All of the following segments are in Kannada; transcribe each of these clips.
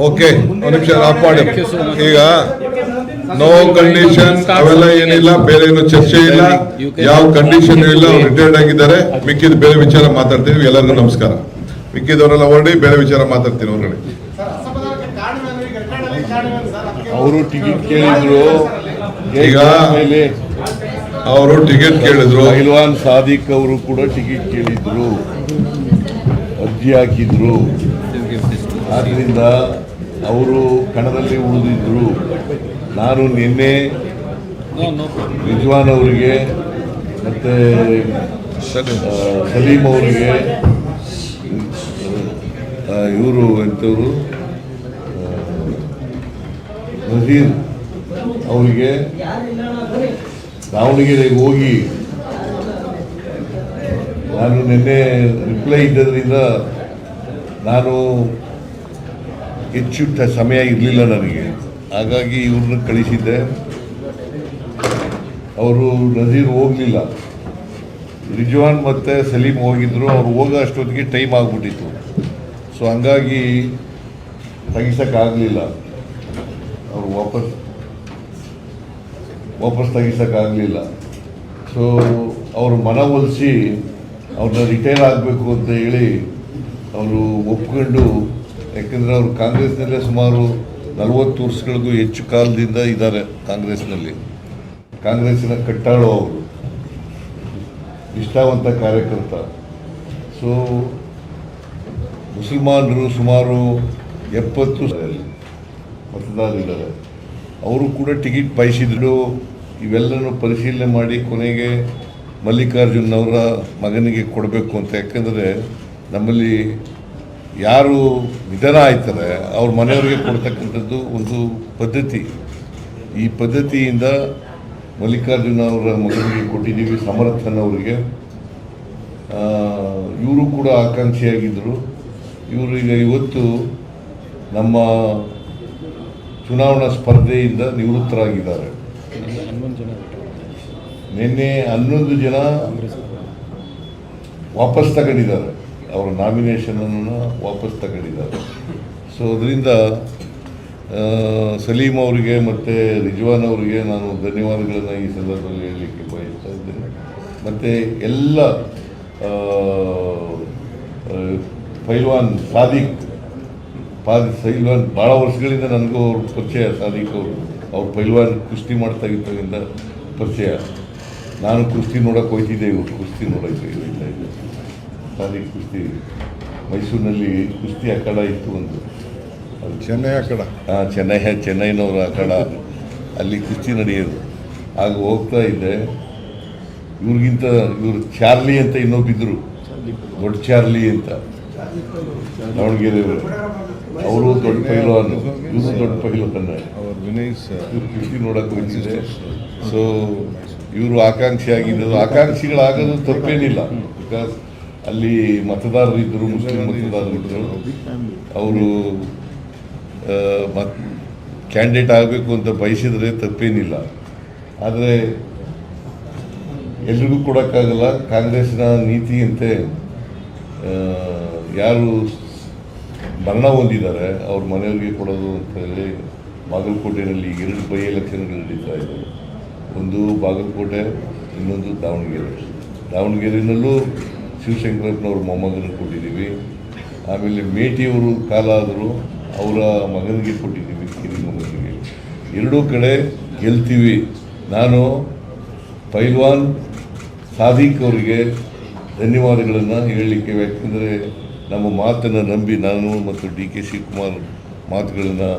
ಓಕೆ, ಒಂದು ನಿಮಿಷ ಆಫ್ ಮಾಡಿ. ಈಗ ನೋ ಕಂಡೀಷನ್ ಅವೆಲ್ಲ ಏನಿಲ್ಲ, ಬೇರೆ ಏನು ಚರ್ಚೆ ಇಲ್ಲ, ಯಾವ ಕಂಡೀಷನ್ ಇಲ್ಲ. ರಿಟೈರ್ಡ್ ಆಗಿದ್ದಾರೆ. ಮಿಕ್ಕಿದ ಬೇರೆ ವಿಚಾರ ಮಾತಾಡ್ತೀವಿ. ಎಲ್ಲರಿಗೂ ನಮಸ್ಕಾರ. ಮಿಕ್ಕಿದವರೆಲ್ಲ ಹೊರಡಿ, ಬೇರೆ ವಿಚಾರ ಮಾತಾಡ್ತೀನಿ ಹೊರಗಡೆ. ಅವರು ಟಿಕೆಟ್ ಕೇಳಿದ್ರು. ಈಗ ಅವರು ಟಿಕೆಟ್ ಕೇಳಿದ್ರು. ಪೈಲ್ವಾನ್ ಸಾದಿಕ್ ಅವರು ಕೂಡ ಟಿಕೆಟ್ ಕೇಳಿದ್ರು, ಅರ್ಜಿ ಹಾಕಿದ್ರು. ಆದ್ದರಿಂದ ಅವರು ಕಣದಲ್ಲಿ ಉಳಿದಿದ್ರು. ನಾನು ನಿನ್ನೆ ರಿಜ್ವಾನ್ ಅವರಿಗೆ ಮತ್ತು ಸಲೀಂ ಅವರಿಗೆ, ಇವರು ಎಂಥವರು ನಜೀರ್ ಅವರಿಗೆ ದಾವಣಗೆರೆಗೆ ಹೋಗಿ ನಾನು ನಿನ್ನೆ ರಿಪ್ಲೈ ಇದ್ದದ್ರಿಂದ ನಾನು ಹೆಚ್ಚು ಸಮಯ ಇರಲಿಲ್ಲ ನನಗೆ, ಹಾಗಾಗಿ ಇವ್ರನ್ನ ಕಳಿಸಿದ್ದೆ. ಅವರು ನಜೀರ್ ಹೋಗಲಿಲ್ಲ, ರಿಜ್ವಾನ್ ಮತ್ತು ಸಲೀಂ ಹೋಗಿದ್ದರು. ಅವ್ರು ಹೋಗೋ ಅಷ್ಟೊತ್ತಿಗೆ ಟೈಮ್ ಆಗಿಬಿಟ್ಟಿತ್ತು. ಸೊ ಹಂಗಾಗಿ ತೆಗಿಸೋಕ್ಕಾಗಲಿಲ್ಲ, ಅವರು ವಾಪಸ್ ತೆಗಿಸೋಕ್ಕಾಗಲಿಲ್ಲ. ಸೊ ಅವರು ಮನವೊಲಿಸಿ ಅವ್ರನ್ನ ರಿಟೈರ್ ಆಗಬೇಕು ಅಂತ ಹೇಳಿ ಅವರು ಒಪ್ಕೊಂಡು, ಯಾಕೆಂದರೆ ಅವರು ಕಾಂಗ್ರೆಸ್ನಲ್ಲೇ ಸುಮಾರು 40 ವರ್ಷಗಳಿಗೂ ಹೆಚ್ಚು ಕಾಲದಿಂದ ಇದ್ದಾರೆ ಕಾಂಗ್ರೆಸ್ನಲ್ಲಿ. ಕಾಂಗ್ರೆಸ್ಸಿನ ಕಟ್ಟಾಳು ಅವರು, ನಿಷ್ಠಾವಂತ ಕಾರ್ಯಕರ್ತ. ಸೊ ಮುಸಲ್ಮಾನರು ಸುಮಾರು 70 ಮತದಾರರಿದ್ದಾರೆ. ಅವರು ಕೂಡ ಟಿಕೆಟ್ ಬಯಸಿದ್ರು. ಇವೆಲ್ಲನೂ ಪರಿಶೀಲನೆ ಮಾಡಿ ಕೊನೆಗೆ ಮಲ್ಲಿಕಾರ್ಜುನ್ ಅವರ ಮಗನಿಗೆ ಕೊಡಬೇಕು ಅಂತ. ಯಾಕೆಂದರೆ ನಮ್ಮಲ್ಲಿ ಯಾರು ನಿಧನ ಆಯ್ತಾರೆ ಅವ್ರ ಮನೆಯವರಿಗೆ ಕೊಡ್ತಕ್ಕಂಥದ್ದು ಒಂದು ಪದ್ಧತಿ. ಈ ಪದ್ಧತಿಯಿಂದ ಮಲ್ಲಿಕಾರ್ಜುನ ಅವರ ಮಗನಿಗೆ ಕೊಟ್ಟಿದ್ದೀವಿ, ಸಮರ್ಥನ್ ಅವರಿಗೆ. ಇವರು ಕೂಡ ಆಕಾಂಕ್ಷಿಯಾಗಿದ್ದರು. ಇವರು ಈಗ ಇವತ್ತು ನಮ್ಮ ಚುನಾವಣಾ ಸ್ಪರ್ಧೆಯಿಂದ ನಿವೃತ್ತರಾಗಿದ್ದಾರೆ. ನಿನ್ನೆ 11 ಜನ ವಾಪಸ್ ತಗೊಂಡಿದ್ದಾರೆ, ಅವರ ನಾಮಿನೇಷನನ್ನು ವಾಪಸ್ ತಗೊಂಡಿದ್ದಾರೆ. ಸೊ ಅದರಿಂದ ಸಲೀಂ ಅವರಿಗೆ ಮತ್ತು ರಿಜ್ವಾನ್ ಅವರಿಗೆ ನಾನು ಧನ್ಯವಾದಗಳನ್ನು ಈ ಸಂದರ್ಭದಲ್ಲಿ ಹೇಳಲಿಕ್ಕೆ ಬಯಸ್ತಾ ಇದ್ದೇನೆ. ಮತ್ತು ಎಲ್ಲ ಪೈಲ್ವಾನ್ ಸಾದಿಕ್ ಭಾಳ ವರ್ಷಗಳಿಂದ ನನಗೂ ಅವ್ರ ಪರಿಚಯ. ಸಾದಿಕ್ ಅವ್ರು ಪೈಲ್ವಾನ್ ಕುಸ್ತಿ ಮಾಡ್ತಾ ಇದ್ದಾಗಿಂದ ಪರಿಚಯ. ನಾನು ಕುಸ್ತಿ ನೋಡೋಕೆ ಹೋಗ್ತಿದ್ದೆ, ಇವರು ಕುಸ್ತಿ ನೋಡೋಕ್ಕೆ ಹೋಗ್ತಾ ಇದ್ದೆ. ಸಾದಿಕ್ ಕುಸ್ತಿ ಮೈಸೂರಿನಲ್ಲಿ ಕುಸ್ತಿ ಅಖಾಡ ಇತ್ತು ಒಂದು, ಅದು ಚೆನ್ನೈ ಅಖಾಡ. ಚೆನ್ನೈನವರ ಅಖಾಡ, ಅಲ್ಲಿ ಕುಸ್ತಿ ನಡೆಯೋದು. ಆಗ ಹೋಗ್ತಾ ಇದ್ದೆ. ಇವರು ಚಾರ್ಲಿ ಅಂತ ಇನ್ನೊಬ್ಬಿದ್ರು, ದೊಡ್ಡ ಚಾರ್ಲಿ ಅಂತ, ದಾವಣಗೆರೆಯವರು. ಅವರು ದೊಡ್ಡ ಪೈಲ್ವಾನ್, ಇವರು ದೊಡ್ಡ ಪೈಲ್ವಾನ್. ಕುಸ್ತಿ ನೋಡೋಕೆ ಹೋಗ್ತಿದ್ದೆ. ಸೊ ಇವರು ಆಕಾಂಕ್ಷಿಯಾಗಿದ್ದರು. ಆಕಾಂಕ್ಷಿಗಳಾಗೋದು ತಪ್ಪೇನಿಲ್ಲ, ಬಿಕಾಸ್ ಅಲ್ಲಿ ಮತದಾರರಿದ್ದರು, ಮುಸ್ಲಿಂ ಮತದಾರರಿದ್ದರು. ಅವರು ಕ್ಯಾಂಡಿಡೇಟ್ ಆಗಬೇಕು ಅಂತ ಬಯಸಿದರೆ ತಪ್ಪೇನಿಲ್ಲ. ಆದರೆ ಎಲ್ರಿಗೂ ಕೊಡೋಕ್ಕಾಗಲ್ಲ. ಕಾಂಗ್ರೆಸ್ನ ನೀತಿಯಂತೆ ಯಾರು ಮರಣ ಹೊಂದಿದ್ದಾರೆ ಅವ್ರ ಮನೆಯವರಿಗೆ ಕೊಡೋದು ಅಂತ ಹೇಳಿ ಬಾಗಲಕೋಟೆಯಲ್ಲಿ 2 ಬೈ ಎಲೆಕ್ಷನ್ಗಳು ನಡೀತಾ ಇದ್ದಾರೆ. ಒಂದು ಬಾಗಲಕೋಟೆ, ಇನ್ನೊಂದು ದಾವಣಗೆರೆ. ದಾವಣಗೆರೆಯಲ್ಲೂ ಶಿವಶಂಕರಪ್ಪನವ್ರ ಮೊಮ್ಮಗನಿಗೆ ಕೊಟ್ಟಿದ್ದೀವಿ. ಆಮೇಲೆ ಮೇಟಿಯವರು ಕಾಲ ಆದರೂ ಅವರ ಮಗನಿಗೆ ಕೊಟ್ಟಿದ್ದೀವಿ, ಕಿರಿಯ ಮಗನಿಗೆ. 2 ಕಡೆ ಗೆಲ್ತೀವಿ. ನಾನು ಪೈಲ್ವಾನ್ ಸಾದಿಕ್ ಅವರಿಗೆ ಧನ್ಯವಾದಗಳನ್ನು ಹೇಳಲಿಕ್ಕೆ, ಯಾಕೆಂದರೆ ನಮ್ಮ ಮಾತನ್ನು ನಂಬಿ ನಾನು ಮತ್ತು DK ಶಿವಕುಮಾರ್ ಮಾತುಗಳನ್ನು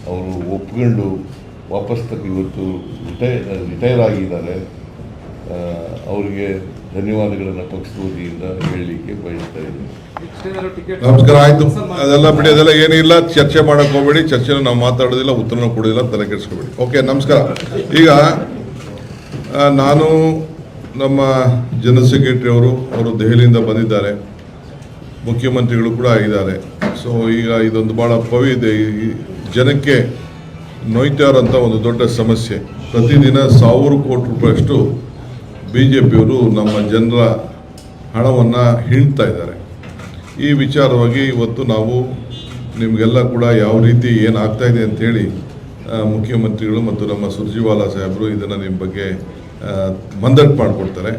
ಅವರು ಒಪ್ಕೊಂಡು ವಾಪಸ್ ಇವತ್ತು ರಿಟೈರ್ ಆಗಿದ್ದಾರೆ. ಅವರಿಗೆ ಧನ್ಯವಾದಗಳನ್ನು ಪಕ್ಷದ ವತಿಯಿಂದ ಹೇಳಲಿಕ್ಕೆ ಬಯಸ್ತಾ ಇದ್ದೀನಿ. ನಮಸ್ಕಾರ. ಆಯಿತು, ಅದೆಲ್ಲ ಬಿಡಿ, ಅದೆಲ್ಲ ಏನಿಲ್ಲ. ಚರ್ಚೆ ಮಾಡೋಕ್ಕೆ ಹೋಗಬೇಡಿ. ಚರ್ಚೆನ ನಾವು ಮಾತಾಡೋದಿಲ್ಲ, ಉತ್ತರನೂ ಕೊಡೋದಿಲ್ಲ, ತಲೆ ಕೆಡಿಸ್ಕೋಬೇಡಿ. ಓಕೆ, ನಮಸ್ಕಾರ. ಈಗ ನಾನು ನಮ್ಮ ಜನರಲ್ ಸೆಕ್ರೆಟರಿ ಅವರು ದೆಹಲಿಯಿಂದ ಬಂದಿದ್ದಾರೆ, ಮುಖ್ಯಮಂತ್ರಿಗಳು ಕೂಡ ಆಗಿದ್ದಾರೆ. ಸೊ ಈಗ ಇದೊಂದು ಭಾಳ ಪವಿದೆ. ಈ ಜನಕ್ಕೆ ನೋಯ್ತಾರಂಥ ಒಂದು ದೊಡ್ಡ ಸಮಸ್ಯೆ. ಪ್ರತಿದಿನ 1000 ಕೋಟಿ ರೂಪಾಯಿಯಷ್ಟು BJPಯವರು ನಮ್ಮ ಜನರ ಹಣವನ್ನು ಹಿಂಡ್ತಾ ಇದ್ದಾರೆ. ಈ ವಿಚಾರವಾಗಿ ಇವತ್ತು ನಾವು ನಿಮಗೆಲ್ಲ ಕೂಡ ಯಾವ ರೀತಿ ಏನಾಗ್ತಾ ಇದೆ ಅಂಥೇಳಿ ಮುಖ್ಯಮಂತ್ರಿಗಳು ಮತ್ತು ನಮ್ಮ ಸುರ್ಜಿವಾಲಾ ಸಾಹೇಬರು ಇದನ್ನು ನಿಮ್ಮ ಬಗ್ಗೆ ಮಂದಟ್ಟು ಮಾಡಿಕೊಡ್ತಾರೆ.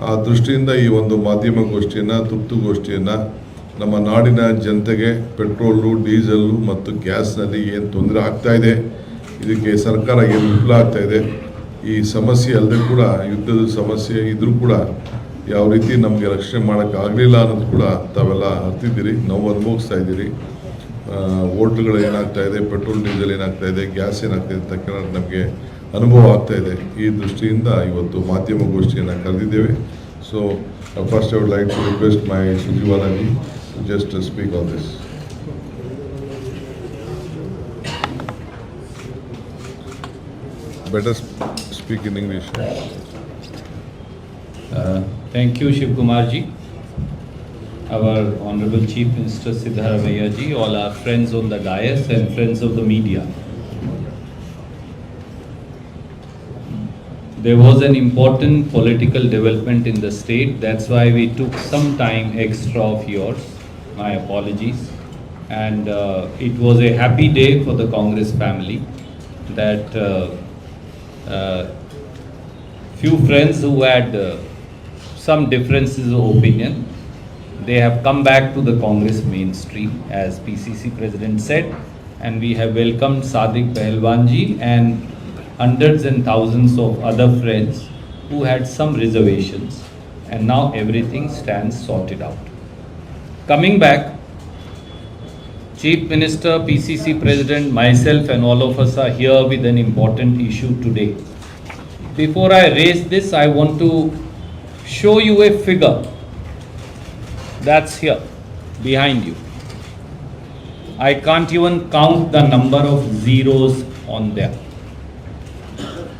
ಆ ದೃಷ್ಟಿಯಿಂದ ಈ ಒಂದು ಮಾಧ್ಯಮ ಗೋಷ್ಠಿಯನ್ನು, ತುರ್ತುಗೋಷ್ಠಿಯನ್ನು ನಮ್ಮ ನಾಡಿನ ಜನತೆಗೆ ಪೆಟ್ರೋಲು, ಡೀಸೆಲ್ಲು ಮತ್ತು ಗ್ಯಾಸ್ನಲ್ಲಿ ಏನು ತೊಂದರೆ ಆಗ್ತಾ ಇದೆ, ಇದಕ್ಕೆ ಸರ್ಕಾರ ಏನು ವಿಫಲ ಆಗ್ತಾ ಇದೆ, ಈ ಸಮಸ್ಯೆ ಅಲ್ಲದೆ ಕೂಡ ಯುದ್ಧದ ಸಮಸ್ಯೆ ಇದ್ರೂ ಕೂಡ ಯಾವ ರೀತಿ ನಮಗೆ ರಕ್ಷಣೆ ಮಾಡೋಕ್ಕಾಗಲಿಲ್ಲ ಅನ್ನೋದು ಕೂಡ ತಾವೆಲ್ಲ ಅರ್ತಿದ್ದೀರಿ, ನೋವು ಅನುಭವಿಸ್ತಾ ಇದ್ದೀರಿ. ವೋಲ್ಟ್ಗಳು ಏನಾಗ್ತಾ ಇದೆ, ಪೆಟ್ರೋಲ್ ಡೀಸೆಲ್ ಏನಾಗ್ತಾ ಇದೆ, ಗ್ಯಾಸ್ ಏನಾಗ್ತಾ ಇದೆ ಅಂತ ನಮಗೆ ಅನುಭವ ಆಗ್ತಾ ಇದೆ. ಈ ದೃಷ್ಟಿಯಿಂದ ಇವತ್ತು ಮಾಧ್ಯಮ ಗೋಷ್ಠಿಯನ್ನು ಕರೆದಿದ್ದೇವೆ. So first I would like to request my ಸುರ್ಜಿವಾಲಾಜಿ just speak on this. Better speak in English. Thank you, Shiv Kumar ji, our Honorable Chief Minister Siddharamaiah ji, all our friends on the dais and friends of the media. There was an important political development in the state. That's why we took some time extra of yours. My apologies. And it was a happy day for the Congress family that few friends who had some differences of opinion, they have come back to the Congress mainstream, as PCC President said, and we have welcomed Sadiq Pahalwan ji and hundreds and thousands of other friends who had some reservations, and now everything stands sorted out. Coming back, Chief Minister, PCC President, myself and all of us are here with an important issue today. Before I raise this, I want to show you a figure that's here behind you. I can't even count the number of zeros on there.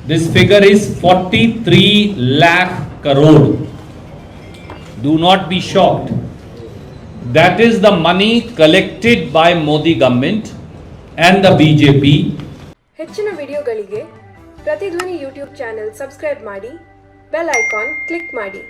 This figure is 43 lakh crore. Do not be shocked. That is the money collected by Modi government and the BJP. ಹೆಚ್ಚಿನ ವಿಡಿಯೋಗಳಿಗೆ ಪ್ರತಿಧ್ವನಿ ಯೂಟ್ಯೂಬ್ ಚಾನೆಲ್ ಸಬ್ಸ್ಕ್ರೈಬ್ ಮಾಡಿ, ಬೆಲ್ ಐಕಾನ್ ಕ್ಲಿಕ್ ಮಾಡಿ.